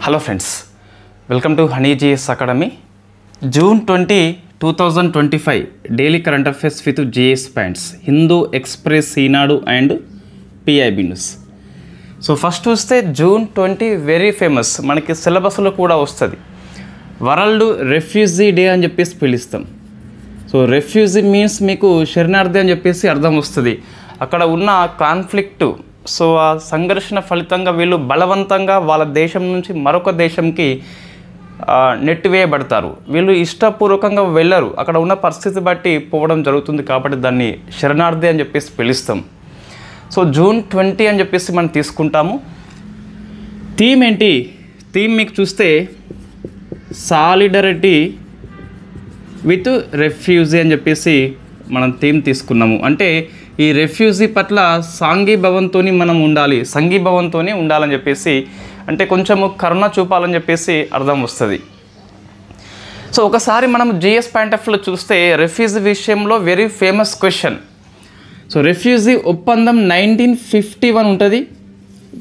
Hello friends, welcome to Honey GS Academy. June 20, 2025 Daily Current Affairs with GS Points, Hindu Express, Seenadu and PIB News. So first చూస్తే June 20 very famous, మనకి సిలబస్లో కూడా వస్తుంది. World refugee day అని చెప్పేసి పిలుస్తాం. So refugee means మీకు శరణార్థి అని చెప్పేసి అర్థం వస్తుంది. అక్కడ ఉన్న కాన్ఫ్లిక్ట్, సో ఆ సంఘర్షణ ఫలితంగా వీళ్ళు బలవంతంగా వాళ్ళ దేశం నుంచి మరొక దేశంకి నెట్టివేయబడతారు. వీళ్ళు ఇష్టపూర్వకంగా వెళ్ళరు, అక్కడ ఉన్న పరిస్థితి బట్టి పోవడం జరుగుతుంది. కాబట్టి దాన్ని శరణార్థి అని చెప్పేసి పిలుస్తాం. సో June 20 అని చెప్పేసి మనం తీసుకుంటాము. థీమ్ ఏంటి? థీమ్ మీకు చూస్తే సాలిడారిటీ విత్ రెఫ్యూజీ అని చెప్పేసి మనం థీమ్ తీసుకున్నాము. అంటే ఈ రెఫ్యూజీ పట్ల సంఘీభావంతోని మనం ఉండాలి, సంఘీభావంతోనే ఉండాలని చెప్పేసి, అంటే కొంచెము కరుణ చూపాలని చెప్పేసి అర్థం వస్తుంది. సో ఒకసారి మనం జిఎస్ పాయింట్ ఆఫ్ వ్యూలో చూస్తే రెఫ్యూజీ విషయంలో very famous question. So refugee ఒప్పందం 1951 ఉంటుంది.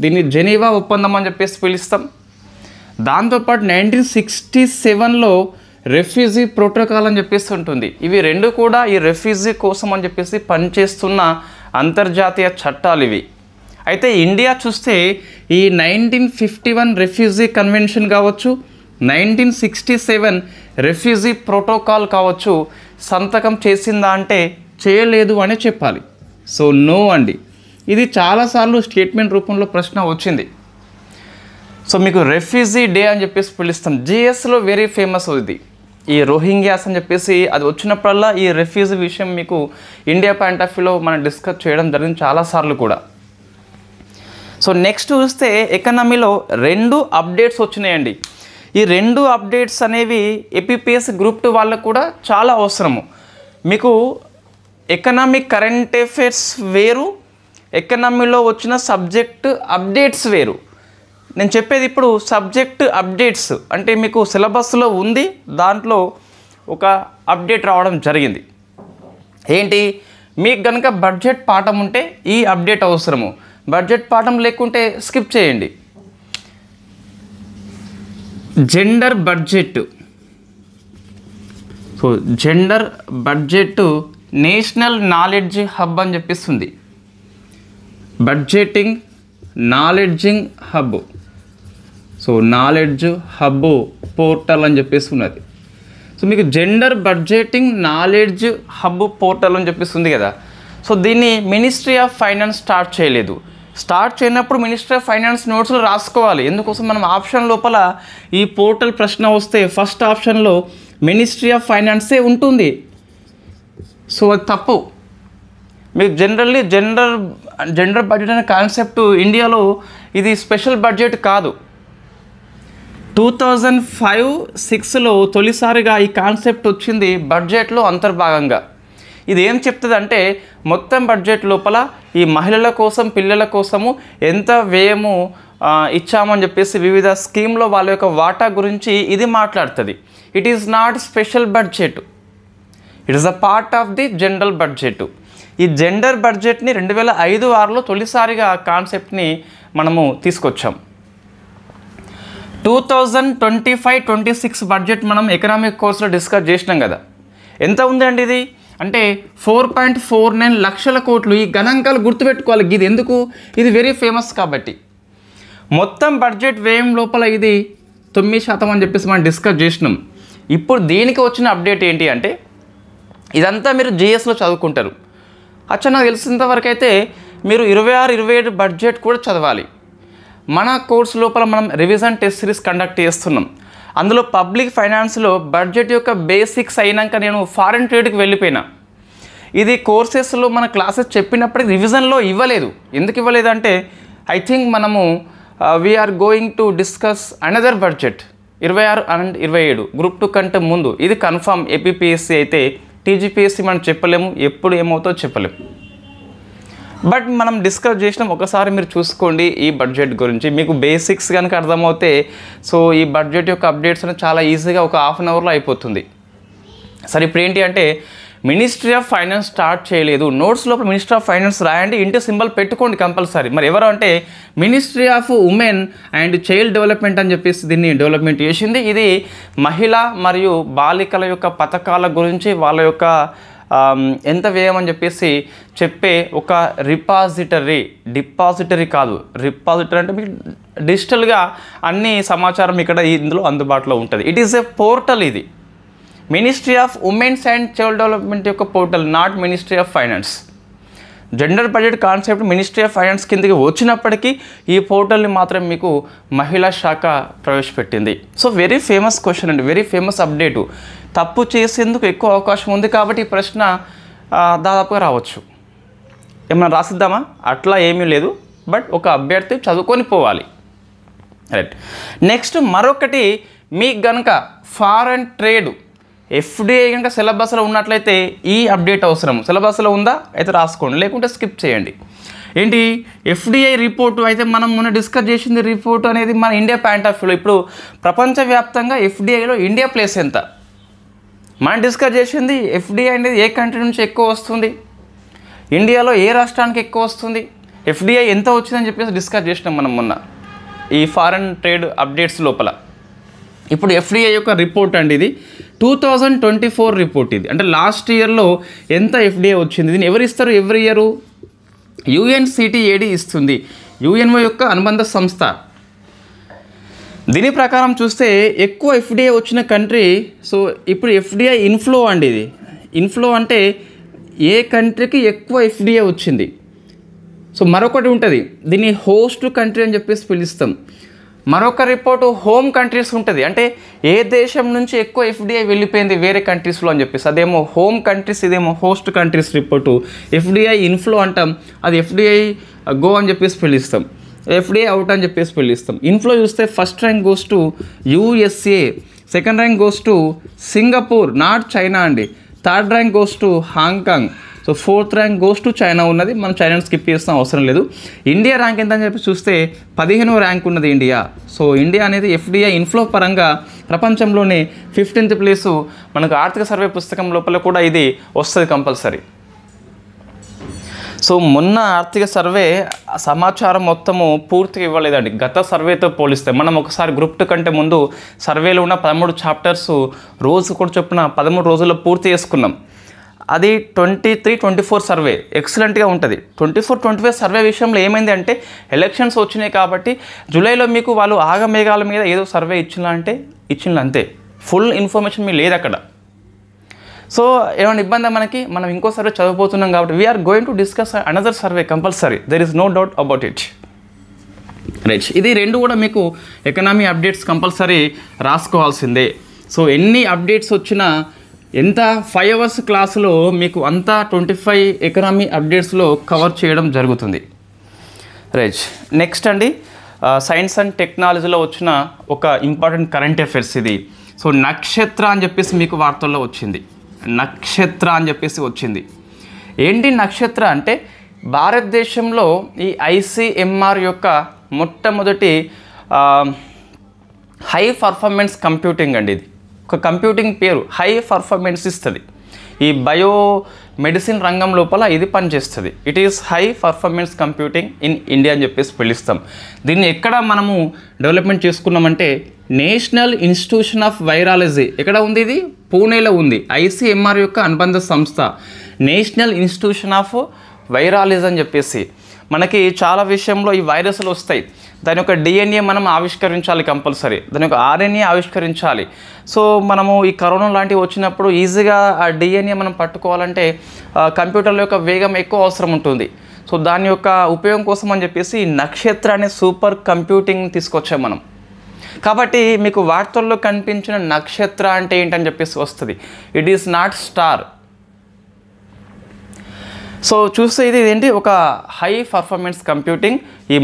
దీన్ని జెనీవా ఒప్పందం అని చెప్పేసి పిలుస్తాం. దాంతోపాటు 1967లో రెఫ్యూజీ ప్రోటోకాల్ అని చెప్పేసి ఉంటుంది. ఇవి రెండు కూడా ఈ రెఫ్యూజీ కోసం అని చెప్పేసి పనిచేస్తున్న అంతర్జాతీయ చట్టాలు ఇవి. అయితే ఇండియా చూస్తే ఈ 1951 రెఫ్యూజీ కన్వెన్షన్ కావచ్చు, 1967 రెఫ్యూజీ ప్రోటోకాల్ కావచ్చు, సంతకం చేసిందా అంటే చేయలేదు అని చెప్పాలి. సో నో అండి. ఇది చాలాసార్లు స్టేట్మెంట్ రూపంలో ప్రశ్న వచ్చింది. సో మీకు రెఫ్యూజీ డే అని చెప్పేసి పిలుస్తాం. జిఎస్లో వెరీ ఫేమస్ ఇది. ఈ రోహింగ్యాస్ అని చెప్పేసి అది వచ్చినప్పుడల్లా ఈ రెఫ్యూజీ విషయం మీకు ఇండియా పాయింట్ ఆఫ్ వ్యూలో మనం డిస్కస్ చేయడం జరిగింది చాలాసార్లు కూడా. సో నెక్స్ట్ చూస్తే ఎకనామీలో 2 అప్డేట్స్ వచ్చినాయండి. ఈ 2 అప్డేట్స్ అనేవి ఏపీపీఎస్సీ గ్రూప్ 2 వాళ్ళకు కూడా చాలా అవసరము. మీకు ఎకనామిక్ కరెంట్ అఫైర్స్ వేరు, ఎకనామీలో వచ్చిన సబ్జెక్ట్ అప్డేట్స్ వేరు. నేను చెప్పేది ఇప్పుడు సబ్జెక్ట్ అప్డేట్స్ అంటే మీకు సిలబస్లో ఉంది, దాంట్లో ఒక అప్డేట్ రావడం జరిగింది. ఏంటి? మీకు కనుక బడ్జెట్ పాఠం ఉంటే ఈ అప్డేట్ అవసరము, బడ్జెట్ పాఠం లేకుంటే స్కిప్ చేయండి. Gender budget. So gender budget national knowledge hub అని చెప్పిస్తుంది. Budgeting knowledging hub. So knowledge hub portal అని చెప్పేసి ఉన్నది. సో మీకు gender budgeting knowledge hub portal అని చెప్పేసి ఉంది కదా. సో దీన్ని మినిస్ట్రీ ఆఫ్ ఫైనాన్స్ స్టార్ట్ చేయలేదు. స్టార్ట్ చేయనప్పుడు మినిస్ట్రీ ఆఫ్ ఫైనాన్స్ నోట్స్లో రాసుకోవాలి. ఎందుకోసం మనం ఆప్షన్ లోపల ఈ పోర్టల్ ప్రశ్న వస్తే ఫస్ట్ ఆప్షన్లో మినిస్ట్రీ ఆఫ్ ఫైనాన్సే ఉంటుంది. సో అది తప్పు. మీకు జనరల్లీ జెండర్ బడ్జెట్ అనే కాన్సెప్ట్ ఇండియాలో ఇది స్పెషల్ బడ్జెట్ కాదు. 2005-06లో తొలిసారిగా ఈ కాన్సెప్ట్ వచ్చింది బడ్జెట్లో అంతర్భాగంగా. ఇది ఏం చెప్తుంది అంటే మొత్తం బడ్జెట్ లోపల ఈ మహిళల కోసం, పిల్లల కోసము ఎంత వ్యయము ఇచ్చామని చెప్పేసి వివిధ స్కీమ్లో వాళ్ళ యొక్క వాటా గురించి ఇది మాట్లాడుతుంది. It is not special budget, it is a part of the general budget. ఈ జెండర్ బడ్జెట్ని 2005-06లో తొలిసారిగా కాన్సెప్ట్ని మనము తీసుకొచ్చాం. 2025-26 బడ్జెట్ మనం ఎకనామిక్ కోర్సులో డిస్కస్ చేసినాం కదా. ఎంత ఉందండి ఇది అంటే 4.49 లక్షల కోట్లు. ఈ గణాంకాలు గుర్తుపెట్టుకోవాలి. ఇది ఎందుకు? ఇది వెరీ ఫేమస్ కాబట్టి. మొత్తం బడ్జెట్ వ్యయం లోపల ఇది 9% అని చెప్పేసి మనం డిస్కస్ చేసినాం. ఇప్పుడు దీనికి వచ్చిన అప్డేట్ ఏంటి అంటే ఇదంతా మీరు జిఎస్లో చదువుకుంటారు. నాకు తెలిసినంతవరకు అయితే మీరు 26-27 బడ్జెట్ కూడా చదవాలి. మన కోర్సు లోపల మనం రివిజన్ టెస్ట్ సిరీస్ కండక్ట్ చేస్తున్నాం. అందులో పబ్లిక్ ఫైనాన్స్లో బడ్జెట్ యొక్క బేసిక్స్ అయినాక నేను ఫారెన్ ట్రేడ్కి వెళ్ళిపోయినా. ఇది కోర్సెస్లో మన క్లాసెస్ చెప్పినప్పటికీ రివిజన్లో ఇవ్వలేదు. ఎందుకు ఇవ్వలేదు అంటే ఐ థింక్ మనము we are going to discuss another budget 26 and 27 group 2 కంటే ముందు. ఇది కన్ఫర్మ్. ఏపీపీఎస్సీ అయితే టీజీపీఎస్సీ మనం చెప్పలేము, ఎప్పుడు ఏమవుతుందో చెప్పలేము. బట్ మనం డిస్కస్ చేసినాం. ఒకసారి మీరు చూసుకోండి ఈ బడ్జెట్ గురించి. మీకు బేసిక్స్ కనుక అర్థమవుతే సో ఈ బడ్జెట్ యొక్క అప్డేట్స్ చాలా ఈజీగా ఒక హాఫ్ అన్ అవర్లో అయిపోతుంది. సరే ఇప్పుడు ఏంటి అంటే మినిస్ట్రీ ఆఫ్ ఫైనాన్స్ స్టార్ట్ చేయలేదు. నోట్స్ లోపల మినిస్ట్రీ ఆఫ్ ఫైనాన్స్ రాయండి, ఇంటి సింబల్ పెట్టుకోండి కంపల్సరీ. మరి ఎవరు అంటే ministry of women and child development అని చెప్పేసి దీన్ని డెవలప్మెంట్ చేసింది. ఇది మహిళ మరియు బాలికల యొక్క పథకాల గురించి వాళ్ళ యొక్క ఎంత వ్యయం అని చెప్పేసి చెప్పే ఒక డిపాజిటరీ కాదు, రిపాజిటరీ అంటే మీకు డిజిటల్గా అన్ని సమాచారం ఇక్కడ ఇందులో అందుబాటులో ఉంటుంది. It is a portal. ఇది ministry of women's and child development యొక్క portal, not ministry of finance. Gender budget concept ministry of finance కిందకి వచ్చినప్పటికీ ఈ పోర్టల్ని మాత్రం మీకు మహిళా శాఖ ప్రవేశపెట్టింది. సో వెరీ ఫేమస్ క్వశ్చన్ అండి, వెరీ ఫేమస్ అప్డేటు. తప్పు చేసేందుకు ఎక్కువ అవకాశం ఉంది కాబట్టి ఈ ప్రశ్న దాదాపుగా రావచ్చు. ఏమైనా రాసిద్దామా? అట్లా ఏమీ లేదు, బట్ ఒక అభ్యర్థి చదువుకొని పోవాలి. రైట్. నెక్స్ట్ మరొకటి, మీకు కనుక ఫారెన్ ట్రేడ్ ఎఫ్డిఐ కనుక సిలబస్లో ఉన్నట్లయితే ఈ అప్డేట్ అవసరం. సిలబస్లో ఉందా అయితే రాసుకోండి, లేకుంటే స్కిప్ చేయండి. ఏంటి ఎఫ్డిఐ రిపోర్టు అయితే మనం మొన్న డిస్కస్ చేసింది. రిపోర్ట్ అనేది మన ఇండియా పాయింట్ ఆఫ్ వ్యూలో ఇప్పుడు ప్రపంచవ్యాప్తంగా ఎఫ్డిఐలో ఇండియా ప్లేస్ ఎంత మనం డిస్కస్ చేసింది. ఎఫ్డిఐ అనేది ఏ కంట్రీ నుంచి ఎక్కువ వస్తుంది, ఇండియాలో ఏ రాష్ట్రానికి ఎక్కువ వస్తుంది, ఎఫ్డిఐ ఎంత వచ్చిందని చెప్పేసి డిస్కస్ చేసినాం మనం మొన్న ఈ ఫారెన్ ట్రేడ్ అప్డేట్స్ లోపల. ఇప్పుడు ఎఫ్డిఐ యొక్క రిపోర్ట్ అండి ఇది 2024 రిపోర్ట్. ఇది అంటే లాస్ట్ ఇయర్లో ఎంత ఎఫ్డిఐ వచ్చింది. దీన్ని ఎవరు ఇస్తారు ఎవ్రీ ఇయరు? UNCTAD ఇస్తుంది, యుఎన్ఓ యొక్క అనుబంధ సంస్థ. దీని ప్రకారం చూస్తే ఎక్కువ ఎఫ్డిఐ వచ్చిన కంట్రీ, సో ఇప్పుడు ఎఫ్డిఐ ఇన్ఫ్లో అండి. ఇది ఇన్ఫ్లో అంటే ఏ కంట్రీకి ఎక్కువ ఎఫ్డిఐ వచ్చింది. సో మరొకటి ఉంటుంది, దీన్ని హోస్ట్ కంట్రీ అని చెప్పేసి పిలుస్తాం. మరొక రిపోర్టు హోమ్ కంట్రీస్ ఉంటుంది, అంటే ఏ దేశం నుంచి ఎక్కువ ఎఫ్డిఐ వెళ్ళిపోయింది వేరే కంట్రీస్లో అని చెప్పేసి, అదేమో హోమ్ కంట్రీస్, ఇదేమో host countries report. FDI inflow అంటాం, అది ఎఫ్డిఐ గో అని చెప్పేసి పిలుస్తాం, ఎఫ్డిఐ అవుట్ అని చెప్పేసి పిలుస్తాం. ఇన్ఫ్లో చూస్తే first rank goes to USA, second rank goes to Singapore, not China అండి, third rank goes to Hong Kong, so fourth rank goes to China ఉన్నది. మనం చైనాని స్కిప్ చేస్తాం, అవసరం లేదు. ఇండియా ర్యాంక్ ఎంత అని చెప్పి చూస్తే 15వ ర్యాంక్ ఉన్నది ఇండియా. సో ఇండియా అనేది ఎఫ్డిఐ ఇన్ఫ్లో పరంగా ప్రపంచంలోనే 15th ప్లేసు. మనకు ఆర్థిక సర్వే పుస్తకం లోపల కూడా ఇది వస్తుంది కంపల్సరీ. సో మొన్న ఆర్థిక సర్వే సమాచారం మొత్తము పూర్తిగా ఇవ్వలేదండి గత సర్వేతో పోలిస్తే. మనం ఒకసారి గ్రూప్ 2 కంటే ముందు సర్వేలో ఉన్న 13 చాప్టర్స్ రోజు కూడా చొప్పున 13 రోజుల్లో పూర్తి చేసుకున్నాం. అది 23-24 సర్వే ఎక్సలెంట్గా ఉంటుంది. 24-25 సర్వే విషయంలో ఏమైంది అంటే ఎలక్షన్స్ వచ్చినాయి కాబట్టి జూలైలో మీకు వాళ్ళు ఆగమేఘాల మీద ఏదో సర్వే ఇచ్చిన అంతే, ఫుల్ ఇన్ఫర్మేషన్ మీకు లేదు అక్కడ. సో ఏమైనా ఇబ్బంది మనం ఇంకో సర్వే చదవబోతున్నాం కాబట్టి we are going to discuss another survey compulsory, there is no doubt about it. Right. ఇది రెండు కూడా మీకు ఎకనామీ అప్డేట్స్ కంపల్సరీ రాసుకోవాల్సిందే. సో ఎన్ని అప్డేట్స్ వచ్చినా ఎంత 5 hours క్లాసులో మీకు అంతా 25 ఎకనామీ అప్డేట్స్లో కవర్ చేయడం జరుగుతుంది. రైట్. నెక్స్ట్ అండి, సైన్స్ అండ్ టెక్నాలజీలో వచ్చిన ఒక ఇంపార్టెంట్ కరెంట్ అఫైర్స్ ఇది. సో నక్షత్ర అని చెప్పేసి మీకు వార్తల్లో వచ్చింది. ఏంటి నక్షత్ర అంటే భారతదేశంలో ఈ ICMR యొక్క మొట్టమొదటి హై పర్ఫార్మెన్స్ కంప్యూటింగ్ అండి. ఇది ఒక కంప్యూటింగ్ పేరు, హై పర్ఫార్మెన్స్ ఇస్తుంది. ఈ బయో మెడిసిన్ రంగం లోపల ఇది పనిచేస్తుంది. It is high performance computing in India అని చెప్పేసి పిలుస్తాం. దీన్ని ఎక్కడ మనము డెవలప్మెంట్ చేసుకున్నామంటే నేషనల్ ఇన్స్టిట్యూషన్ ఆఫ్ వైరాలజీ. ఎక్కడ ఉంది ఇది? పూణేలో ఉంది. ICMR యొక్క అనుబంధ సంస్థ నేషనల్ ఇన్స్టిట్యూషన్ ఆఫ్ వైరాలజీ అని చెప్పేసి. మనకి చాలా విషయంలో ఈ వైరస్లు వస్తాయి, దాని యొక్క DNA మనం ఆవిష్కరించాలి కంపల్సరీ, దాని యొక్క RNA ఆవిష్కరించాలి. సో మనము ఈ కరోనా లాంటివి వచ్చినప్పుడు ఈజీగా ఆ DNA మనం పట్టుకోవాలంటే కంప్యూటర్ల యొక్క వేగం ఎక్కువ అవసరం ఉంటుంది. సో దాని యొక్క ఉపయోగం కోసం అని చెప్పేసి నక్షత్ర అనే సూపర్ కంప్యూటింగ్ తీసుకొచ్చాం మనం. కాబట్టి మీకు వార్తల్లో కనిపించిన నక్షత్ర అంటే ఏంటని చెప్పేసి వస్తుంది. It is not star. So చూస్తే ఇది ఏంటి, ఒక హై పర్ఫార్మెన్స్ కంప్యూటింగ్ ఈ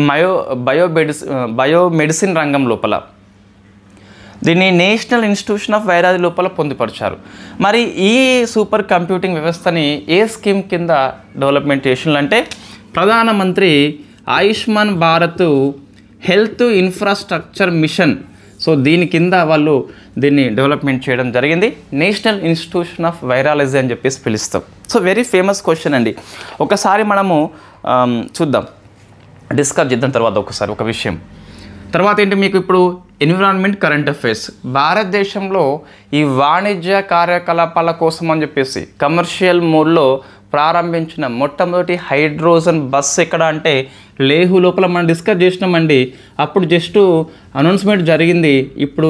బయోమెడిసిన్ రంగం లోపల. దీన్ని నేషనల్ ఇన్స్టిట్యూషన్ ఆఫ్ వైరాలజీ లోపల పొందుపరిచారు. మరి ఈ సూపర్ కంప్యూటింగ్ వ్యవస్థని ఏ స్కీమ్ కింద డెవలప్మెంట్ చేసిందంటే ప్రధానమంత్రి Ayushman Bharat health infrastructure machine so దీని కింద వాళ్ళు దీన్ని డెవలప్మెంట్ చేయడం జరిగింది. నేషనల్ ఇన్స్టిట్యూషన్ ఆఫ్ వైరాలజీ అని చెప్పేసి పిలుస్తాం. సో వెరీ ఫేమస్ క్వశ్చన్ అండి. ఒకసారి మనము చూద్దాం, డిస్కస్ చేద్దాం తర్వాత ఒకసారి ఒక విషయం. తర్వాత ఏంటి మీకు ఇప్పుడు ఎన్విరాన్మెంట్ కరెంట్ అఫైర్స్. భారతదేశంలో ఈ వాణిజ్య కార్యకలాపాల కోసం అని చెప్పేసి కమర్షియల్ మోడ్లో ప్రారంభించిన మొట్టమొదటి హైడ్రోజన్ బస్సు ఎక్కడ అంటే లేహు లోపల మనం డిస్కస్ చేసినామండి. అప్పుడు జస్ట్ అనౌన్స్మెంట్ జరిగింది, ఇప్పుడు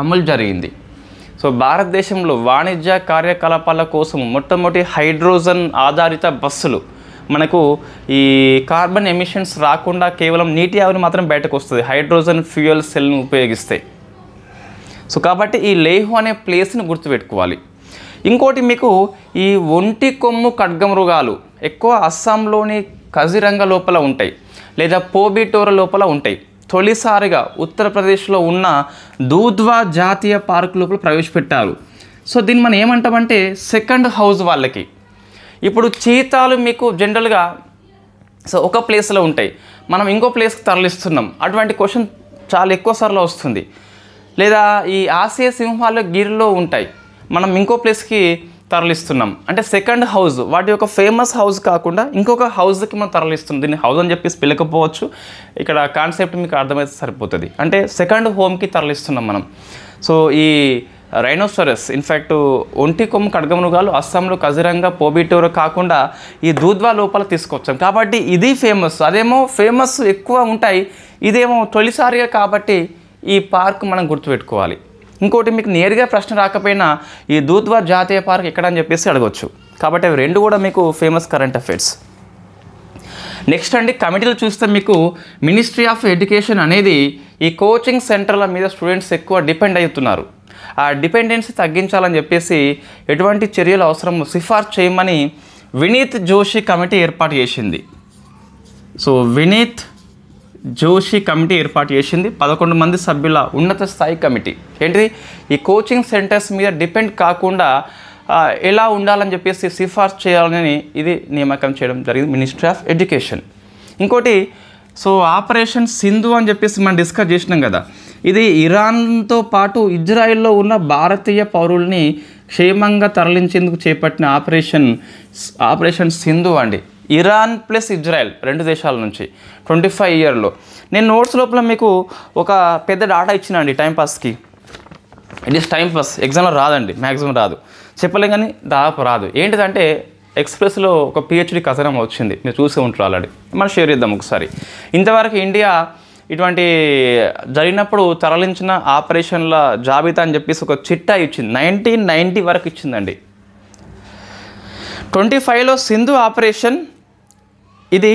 అమలు జరిగింది. సో భారతదేశంలో వాణిజ్య కార్యకలాపాల కోసం మొట్టమొదటి హైడ్రోజన్ ఆధారిత బస్సులు, మనకు ఈ కార్బన్ ఎమిషన్స్ రాకుండా కేవలం నీటి ఆవిరి మాత్రం బయటకు వస్తుంది హైడ్రోజన్ ఫ్యూయల్ సెల్ను ఉపయోగిస్తే. సో కాబట్టి ఈ లేహు అనే ప్లేస్ని గుర్తుపెట్టుకోవాలి. ఇంకోటి మీకు ఈ ఒంటి కొమ్ము ఖడ్గమృగాలు ఎక్కువ అస్సాంలోని కజిరంగ లోపల ఉంటాయి, లేదా పోబిటోర లోపల ఉంటాయి. తొలిసారిగా ఉత్తరప్రదేశ్లో ఉన్న దూధ్వా జాతీయ పార్క్ లోపల ప్రవేశపెట్టారు. సో దీన్ని మనం ఏమంటామంటే సెకండ్ హౌస్ వాళ్ళకి. ఇప్పుడు చీతాలు మీకు జనరల్గా సో ఒక ప్లేస్లో ఉంటాయి, మనం ఇంకో ప్లేస్కి తరలిస్తున్నాం, అటువంటి క్వశ్చన్ చాలా ఎక్కువ సార్లు వస్తుంది. లేదా ఈ ఆసియా సింహాలు గిరిలో ఉంటాయి, మనం ఇంకో ప్లేస్కి తరలిస్తున్నాం అంటే సెకండ్ హౌస్, వాటి యొక్క ఫేమస్ హౌస్ కాకుండా ఇంకొక హౌస్కి మనం తరలిస్తున్నాం. దీన్ని హౌస్ అని చెప్పేసి పిలకపోవచ్చు, ఇక్కడ కాన్సెప్ట్ మీకు అర్థమైతే సరిపోతుంది. అంటే సెకండ్ హోమ్కి తరలిస్తున్నాం మనం. సో ఈ రైనోసరస్ ఇన్ఫ్యాక్ట్ ఒంటి కొమ్ము ఖడ్గమృగాలు అస్సాంలో కజిరంగా పోబిటోర కాకుండా ఈ దూధ్వా లోపల తీసుకొచ్చాం. కాబట్టి ఇది ఫేమస్, అదేమో ఫేమస్ ఎక్కువ ఉంటాయి, ఇదేమో తొలిసారిగా కాబట్టి ఈ పార్క్ మనం గుర్తుపెట్టుకోవాలి. ఇంకోటి మీకు నేరుగా ప్రశ్న రాకపోయినా ఈ దూధ్వా జాతీయ పార్క్ ఎక్కడ అని చెప్పేసి అడగవచ్చు. కాబట్టి అవి రెండు కూడా మీకు ఫేమస్ కరెంట్ అఫైర్స్. నెక్స్ట్ అండి, కమిటీలు చూస్తే మీకు మినిస్ట్రీ ఆఫ్ ఎడ్యుకేషన్ అనేది ఈ కోచింగ్ సెంటర్ల మీద స్టూడెంట్స్ ఎక్కువ డిపెండ్ అవుతున్నారు. ఆ డిపెండెన్సీ తగ్గించాలని చెప్పేసి ఎటువంటి చర్యలు అవసరం సిఫార్సు చేయమని వినీత్ జోషి కమిటీ ఏర్పాటు చేసింది. సో వినీత్ జోషి కమిటీ ఏర్పాటు చేసింది 11 మంది సభ్యుల ఉన్నత స్థాయి కమిటీ. ఏంటిది, ఈ కోచింగ్ సెంటర్స్ మీద డిపెండ్ కాకుండా ఎలా ఉండాలని చెప్పేసి సిఫార్సు చేయాలని ఇది నియామకం చేయడం జరిగింది మినిస్ట్రీ ఆఫ్ ఎడ్యుకేషన్. ఇంకోటి సో ఆపరేషన్ సింధు అని చెప్పేసి మనం డిస్కస్ చేసినాం కదా, ఇది ఇరాన్తో పాటు ఇజ్రాయెల్లో ఉన్న భారతీయ పౌరుల్ని క్షేమంగా తరలించేందుకు చేపట్టిన ఆపరేషన్ సింధు అండి. ఇరాన్ ప్లస్ ఇజ్రాయెల్ రెండు దేశాల నుంచి 25 ఇయర్లో. నేను నోట్స్ లోపల మీకు ఒక పెద్ద డాటా ఇచ్చిన అండి టైంపాస్కి. ఇట్ ఈస్ టైంపాస్, ఎగ్జామ్లో రాదండి, మ్యాక్సిమం రాదు, చెప్పలేం కానీ దాదాపు రాదు. ఏంటిదంటే ఎక్స్ప్రెస్లో ఒక పిహెచ్డి కథనం వచ్చింది, మీరు చూసే ఉంటారు ఆల్రెడీ, మనం షేర్ చేద్దాం ఒకసారి. ఇంతవరకు ఇండియా ఇటువంటి జరిగినప్పుడు తరలించిన ఆపరేషన్ల జాబితా అని చెప్పేసి ఒక చిట్టా ఇచ్చింది, 1990 వరకు ఇచ్చిందండి. 25లో సింధు ఆపరేషన్ ఇది.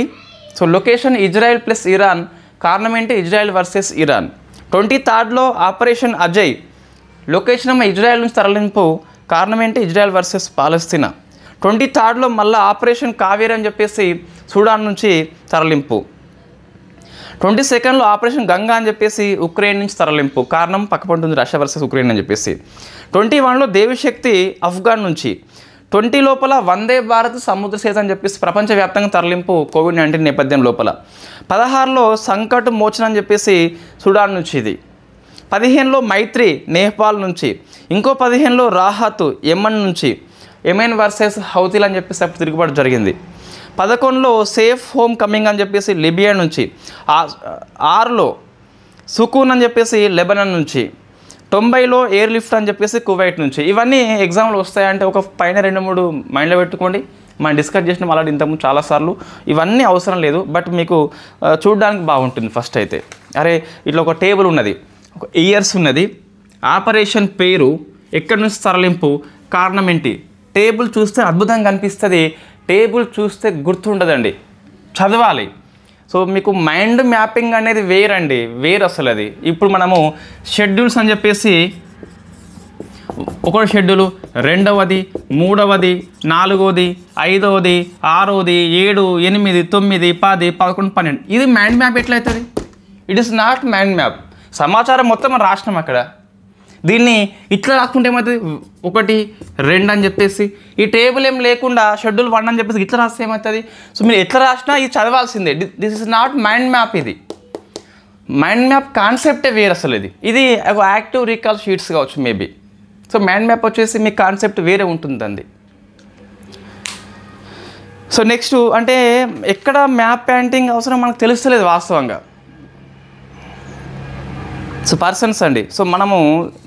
So location Israel plus Iran, కారణం ఏంటి ఇజ్రాయెల్ వర్సెస్ ఇరాన్. 23లో ఆపరేషన్ అజయ్, లొకేషన్ ఇజ్రాయెల్ నుంచి తరలింపు, కారణం ఏంటి ఇజ్రాయెల్ వర్సెస్ పాలస్తీనా. 23లో మళ్ళీ ఆపరేషన్ కావేరి అని చెప్పేసి సూడాన్ నుంచి తరలింపు. 22లో ఆపరేషన్ గంగా అని చెప్పేసి ఉక్రెయిన్ నుంచి తరలింపు, కారణం పక్కపంటుంది రష్యా వర్సెస్ ఉక్రెయిన్ అని చెప్పేసి. 21లో దేవిశక్తి ఆఫ్ఘన్ నుంచి. 20 లోపల వందే భారత్ సముద్ర సేతు అని చెప్పేసి ప్రపంచవ్యాప్తంగా తరలింపు కోవిడ్-19 నేపథ్యం లోపల. 16లో సంకట్ మోచన అని చెప్పేసి సూడాన్ నుంచి ఇది. 15లో మైత్రి నేపాల్ నుంచి. ఇంకో 15లో రాహత్ యెమెన్ నుంచి, యెమెన్ వర్సెస్ హౌతీలు అని చెప్పేసి అప్పుడు తిరుగుబాటు జరిగింది. 11లో సేఫ్ హోమ్ కమింగ్ అని చెప్పేసి లిబియా నుంచి. 6లో సుకూన్ అని చెప్పేసి లెబనాన్ నుంచి. 90లో ఎయిర్ లిఫ్ట్ అని చెప్పేసి కువైట్ నుంచి. ఇవన్నీ ఎగ్జామ్లు వస్తాయంటే ఒక పైన 2-3 మైండ్లో పెట్టుకోండి. మనం డిస్కస్ చేసిన అలాంటి ఇంతకుముందు చాలాసార్లు, ఇవన్నీ అవసరం లేదు, బట్ మీకు చూడడానికి బాగుంటుంది. ఫస్ట్ అయితే అరే ఇట్లా ఒక టేబుల్ ఉన్నది, ఒక ఇయర్స్ ఉన్నది, ఆపరేషన్ పేరు, ఎక్కడి నుంచి తరలింపు, కారణం ఏంటి. టేబుల్ చూస్తే అద్భుతంగా కనిపిస్తుంది, టేబుల్ చూస్తే గుర్తుండదండి, చదవాలి. సో మీకు మైండ్ మ్యాపింగ్ అనేది వేరండి, వేరు అసలు అది. ఇప్పుడు మనము షెడ్యూల్స్ అని చెప్పేసి ఒకటి షెడ్యూలు, 2వది, 3వది, 4వది, 5వది, 6వది, 7, 8, 9, 10, 11, 12. ఇది మైండ్ మ్యాప్ ఎట్లయితుంది? It is not mind map. సమాచారం మొత్తం మనం రాసినాం అక్కడ, దీన్ని ఇట్లా రాసుకుంటే ఏమవుతుంది, 1, 2 అని చెప్పేసి ఈ టేబుల్ ఏం లేకుండా షెడ్యూల్ 1 అని చెప్పేసి ఇట్లా రాస్తే ఏమవుతుంది. సో మీరు ఎట్లా రాసినా ఇది చదవాల్సిందే. This is not mind map. ఇది మైండ్ మ్యాప్ కాన్సెప్టే వేరు అసలు. ఇది ఒక యాక్టివ్ రీకాల్ షీట్స్ కావచ్చు మేబీ. సో మైండ్ మ్యాప్ వచ్చేసి మీ కాన్సెప్ట్ వేరే ఉంటుందండి. సో నెక్స్ట్ అంటే ఎక్కడ మ్యాప్ పెయింటింగ్ అవసరం మనకు తెలుస్తలేదు వాస్తవంగా. సో పర్సన్స్ అండి. సో మనము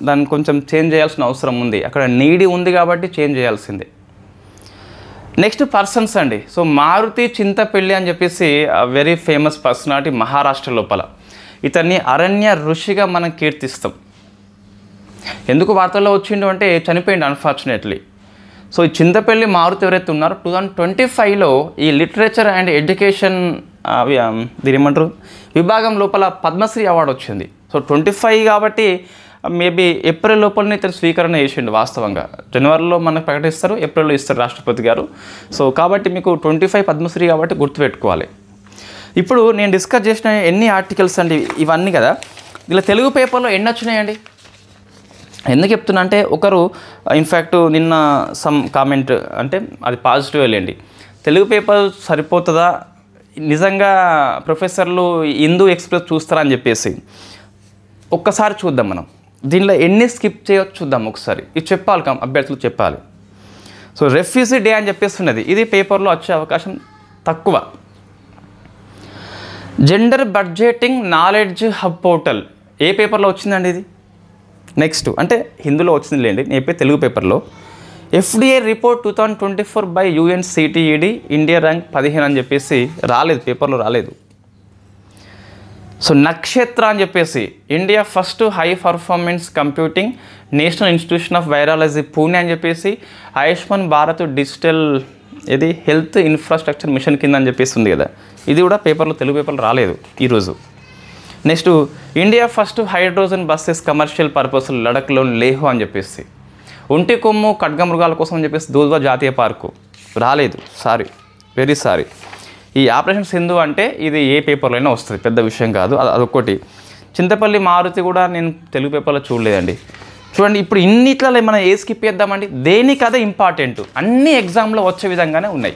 దాన్ని కొంచెం చేంజ్ చేయాల్సిన అవసరం ఉంది. అక్కడ నీడి ఉంది కాబట్టి చేంజ్ చేయాల్సిందే. నెక్స్ట్ పర్సన్స్ అండి. సో మారుతి చింతపల్లి అని చెప్పేసి వెరీ ఫేమస్ పర్సనాలిటీ మహారాష్ట్ర లోపల. ఇతన్ని అరణ్య ఋషిగా మనం కీర్తిస్తాం. ఎందుకు వార్తల్లో వచ్చిండు అంటే చనిపోయింది అన్ఫార్చునేట్లీ. సో ఈ చింతపల్లి మారుతి ఎవరైతే ఉన్నారో 2025లో ఈ లిటరేచర్ అండ్ ఎడ్యుకేషన్ దీని ఏమంటారు విభాగం లోపల పద్మశ్రీ అవార్డు వచ్చింది. సో 25 కాబట్టి మేబీ ఏప్రిల్ లోపలనే ఇతను స్వీకరణ చేసిండు. వాస్తవంగా జనవరిలో మనకు ప్రకటిస్తారు, ఏప్రిల్లో ఇస్తారు రాష్ట్రపతి గారు. సో కాబట్టి మీకు 25 పద్మశ్రీ కాబట్టి గుర్తుపెట్టుకోవాలి. ఇప్పుడు నేను డిస్కస్ చేసిన ఎన్ని ఆర్టికల్స్ అండి ఇవన్నీ కదా, ఇలా తెలుగు పేపర్లో ఎన్ని వచ్చినాయండి? ఎందుకు చెప్తున్నా అంటే ఒకరు ఇన్ఫ్యాక్ట్ నిన్న సమ్ కామెంట్ అంటే అది పాజిటివ్ వెళ్ళండి, తెలుగు పేపర్ సరిపోతుందా నిజంగా ప్రొఫెసర్లు హిందూ ఎక్స్ప్రెస్ చూస్తారా అని చెప్పేసి ఒక్కసారి చూద్దాం. మనం దీనిలో ఎన్ని స్కిప్ చేయొచ్చు చూద్దాం ఒకసారి. ఇది చెప్పాలి అభ్యర్థులు చెప్పాలి. సో రెఫ్యూజీ డే అని చెప్పేస్తున్నది, ఇది పేపర్లో వచ్చే అవకాశం తక్కువ. Gender budgeting knowledge hub portal ఏ పేపర్లో వచ్చిందండి ఇది? నెక్స్ట్ అంటే హిందీలో వచ్చింది లేండి, నేను తెలుగు పేపర్లో FDA report 2024 by UNCTED India rank 15 అని చెప్పేసి రాలేదు, పేపర్లో రాలేదు. సో నక్షత్ర అని చెప్పేసి India first high performance computing national institution of virology Pune అని చెప్పేసి ఆయుష్మాన్ భారత్ డిజిటల్ ఇది హెల్త్ ఇన్ఫ్రాస్ట్రక్చర్ మిషన్ కింద అని చెప్పేసి ఉంది కదా, ఇది కూడా పేపర్లో తెలుగు పేపర్లో రాలేదు ఈరోజు. Next India first hydrogen buses commercial purpose లడఖ్లోని లేహో అని చెప్పేసి, ఒంటి కొమ్ము ఖడ్గమృగాల కోసం అని చెప్పేసి దూద్వా జాతీయ పార్కు రాలేదు, సారీ వెరీ సారీ. ఈ ఆపరేషన్ సింధు అంటే ఇది ఏ పేపర్లో అయినా వస్తుంది, పెద్ద విషయం కాదు, అదొకటి. చింతపల్లి మారుతి కూడా నేను తెలుగు పేపర్లో చూడలేదండి. చూడండి ఇప్పుడు ఇన్నిట్లలో మనం ఏ స్కిప్ చేద్దామండి, దేనికి అదే ఇంపార్టెంట్, అన్ని ఎగ్జామ్లో వచ్చే విధంగానే ఉన్నాయి.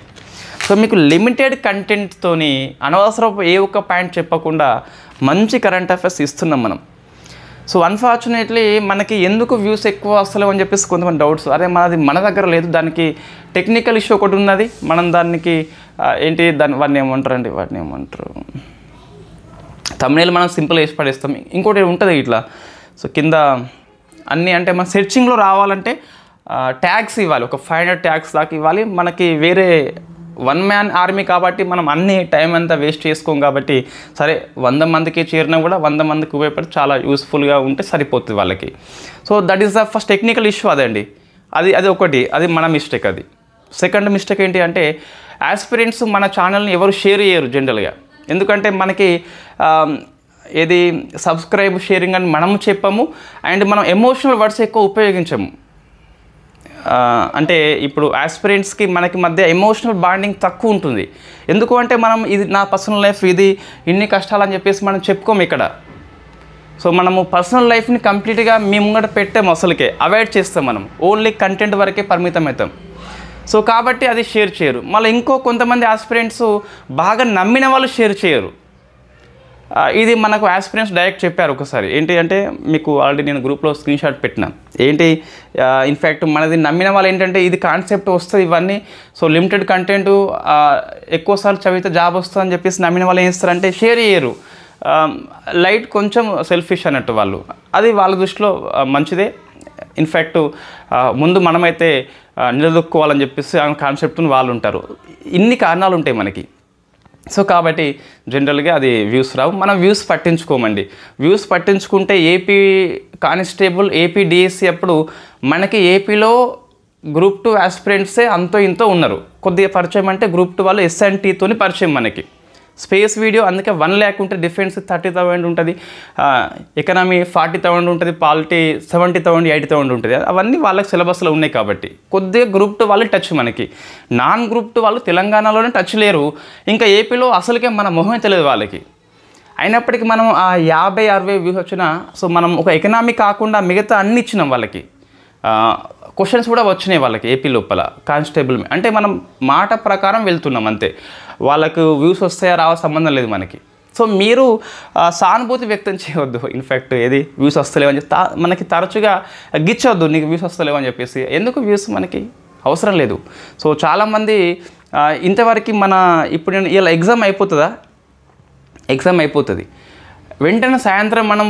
సో మీకు లిమిటెడ్ కంటెంట్తోని అనవసరపు ఏ ఒక్క పాయింట్ చెప్పకుండా మంచి కరెంట్ అఫైర్స్ ఇస్తున్నాం మనం. సో అన్ఫార్చునేట్లీ మనకి ఎందుకు వ్యూస్ ఎక్కువ వస్తలేవు అని చెప్పేసి కొంతమంది డౌట్స్, అదే మనది మన దగ్గర లేదు, దానికి టెక్నికల్ ఇష్యూ ఒకటి ఉన్నది. మనం దానికి ఏంటి వాటిని ఏమంటారు తమిళలో మనం సింపుల్ వేసి పడేస్తాం. ఇంకోటి ఉంటుంది ఇట్లా, సో కింద అన్నీ అంటే మన సెర్చింగ్లో రావాలంటే ట్యాగ్స్ ఇవ్వాలి, ఒక 500 ట్యాగ్స్ దాకా ఇవ్వాలి. మనకి వేరే 1 మ్యాన్ ఆర్మీ కాబట్టి మనం అన్ని టైం అంతా వేస్ట్ చేసుకోం కాబట్టి సరే 100 మందికి చేరినా కూడా 100 మందికి ఉపయోగపడి చాలా యూస్ఫుల్గా ఉంటే సరిపోతుంది వాళ్ళకి. So that is the first technical issue అదండి, అది ఒకటి, అది మన మిస్టేక్. అది సెకండ్ మిస్టేక్ ఏంటి అంటే ఆస్పిరెంట్స్ మన ఛానల్ని ఎవరు షేర్ చేయరు జనరల్గా, ఎందుకంటే మనకి ఏది సబ్స్క్రైబ్ షేరింగ్ అని మనము చెప్పాము, అండ్ మనం ఎమోషనల్ వర్డ్స్ ఎక్కువ ఉపయోగించము. అంటే ఇప్పుడు ఆస్పిరెంట్స్కి మనకి మధ్య ఎమోషనల్ బాండింగ్ తక్కువ ఉంటుంది. ఎందుకు అంటే మనం ఇది నా పర్సనల్ లైఫ్, ఇది ఇన్ని కష్టాలని చెప్పేసి మనం చెప్పుకోము ఇక్కడ. సో మనము పర్సనల్ లైఫ్ని కంప్లీట్గా మీ ముంగట పెట్టాము, అసలుకే అవాయిడ్ చేస్తాం, మనం ఓన్లీ కంటెంట్ వరకే పరిమితం అవుతాం. సో కాబట్టి అది షేర్ చేయరు. మళ్ళీ ఇంకో కొంతమంది ఆస్పిరెంట్స్ బాగా నమ్మిన వాళ్ళు షేర్ చేయరు. ఇది మనకు ఆస్పిరెంట్స్ డైరెక్ట్ చెప్పారు ఒకసారి. ఏంటి అంటే మీకు ఆల్రెడీ నేను గ్రూప్లో స్క్రీన్ షాట్ పెట్టినా, ఏంటి ఇన్ఫ్యాక్ట్ మనది నమ్మిన వాళ్ళు ఏంటంటే ఇది కాన్సెప్ట్ వస్తుంది ఇవన్నీ, సో లిమిటెడ్ కంటెంట్ ఎక్కువసార్లు చదివితే జాబ్ వస్తుంది అని చెప్పేసి నమ్మిన వాళ్ళు ఏం చేస్తారంటే షేర్ చేయరు. లైట్ కొంచెం సెల్ఫిష్ అన్నట్టు వాళ్ళు, అది వాళ్ళ దృష్టిలో మంచిదే. ఇన్ఫ్యాక్ట్ ముందు మనమైతే నిలదొక్కుకోవాలని చెప్పేసి ఆ కాన్సెప్ట్ని వాళ్ళు ఉంటారు. ఇన్ని కారణాలు ఉంటాయి మనకి. సో కాబట్టి జనరల్గా అది వ్యూస్ రావు, మనం వ్యూస్ పట్టించుకోమండి. వ్యూస్ పట్టించుకుంటే ఏపీ కానిస్టేబుల్, ఏపీ డిఎస్సి అప్పుడు మనకి ఏపీలో గ్రూప్ 2 ఆస్పిరెంట్సే అంతో ఇంతో ఉన్నారు. కొద్దిగా పరిచయం అంటే గ్రూప్ 2 వాళ్ళు SNTతోని పరిచయం మనకి. స్పేస్ వీడియో అందుకే 1 lakh ఉంటుంది, డిఫెన్స్ 30,000 ఉంటుంది, ఎకనామీ 40,000 ఉంటుంది, పాలిటీ 70,000 80,000 ఉంటుంది. అవన్నీ వాళ్ళకి సిలబస్లో ఉన్నాయి కాబట్టి కొద్దిగా గ్రూప్ 2 వాళ్ళు టచ్ మనకి. నాన్ గ్రూప్ 2 వాళ్ళు తెలంగాణలోనే టచ్ లేరు, ఇంకా ఏపీలో అసలుకే మన మొహమే తెలియదు వాళ్ళకి. అయినప్పటికీ మనం ఆ 50-60 వ్యూస్ వచ్చినా, సో మనం ఒక ఎకనామీ కాకుండా మిగతా అన్ని ఇచ్చినాం వాళ్ళకి. క్వశ్చన్స్ కూడా వచ్చినాయి వాళ్ళకి ఏపీ లోపల కానిస్టేబుల్. అంటే మనం మాట ప్రకారం వెళ్తున్నాం అంతే, వాళ్ళకు వ్యూస్ వస్తాయా రావా సంబంధం లేదు మనకి. సో మీరు సానుభూతి వ్యక్తం చేయవద్దు. ఇన్ఫ్యాక్ట్ ఏది వ్యూస్ వస్తలేవని చెప్పి మనకి తరచుగా గిచ్చవద్దు, నీకు వ్యూస్ వస్తలేవని చెప్పేసి. ఎందుకు వ్యూస్ మనకి అవసరం లేదు. సో చాలామంది ఇంతవరకు ఇప్పుడు నేను ఇలా ఎగ్జామ్ అయిపోతుంది, వెంటనే సాయంత్రం మనం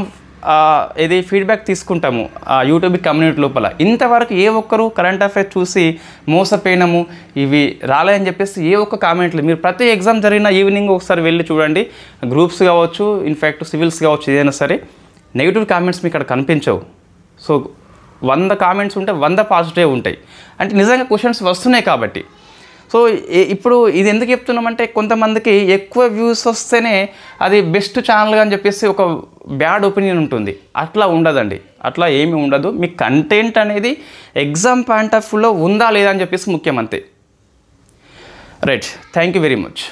ఇది ఫీడ్బ్యాక్ తీసుకుంటాము యూట్యూబ్ కమ్యూనిటీ లోపల. ఇంతవరకు ఏ ఒక్కరు కరెంట్ అఫైర్స్ చూసి మోసపోయినాము, ఇవి రాలేదని చెప్పేసి ఏ ఒక్క కామెంట్లు, మీరు ప్రతి ఎగ్జామ్ జరిగిన ఈవినింగ్ ఒకసారి వెళ్ళి చూడండి, గ్రూప్స్ కావచ్చు, ఇన్ఫ్యాక్ట్ సివిల్స్ కావచ్చు, ఏదైనా సరే నెగిటివ్ కామెంట్స్ మీకు అక్కడ కనిపించవు. సో 100 కామెంట్స్ ఉంటే 100 పాజిటివ్ ఉంటాయి, అంటే నిజంగా క్వశ్చన్స్ వస్తున్నాయి కాబట్టి. సో ఇప్పుడు ఇది ఎందుకు చెప్తున్నామంటే, కొంతమందికి ఎక్కువ వ్యూస్ వస్తేనే అది బెస్ట్ ఛానల్ అని చెప్పేసి ఒక బ్యాడ్ ఒపీనియన్ ఉంటుంది. అట్లా ఉండదండి, అట్లా ఏమీ ఉండదు. మీ కంటెంట్ అనేది ఎగ్జామ్ పాయింట్ ఆఫ్ వ్యూలో ఉందా లేదా అని చెప్పేసి ముఖ్యం, అంతే. Right, thank you very much.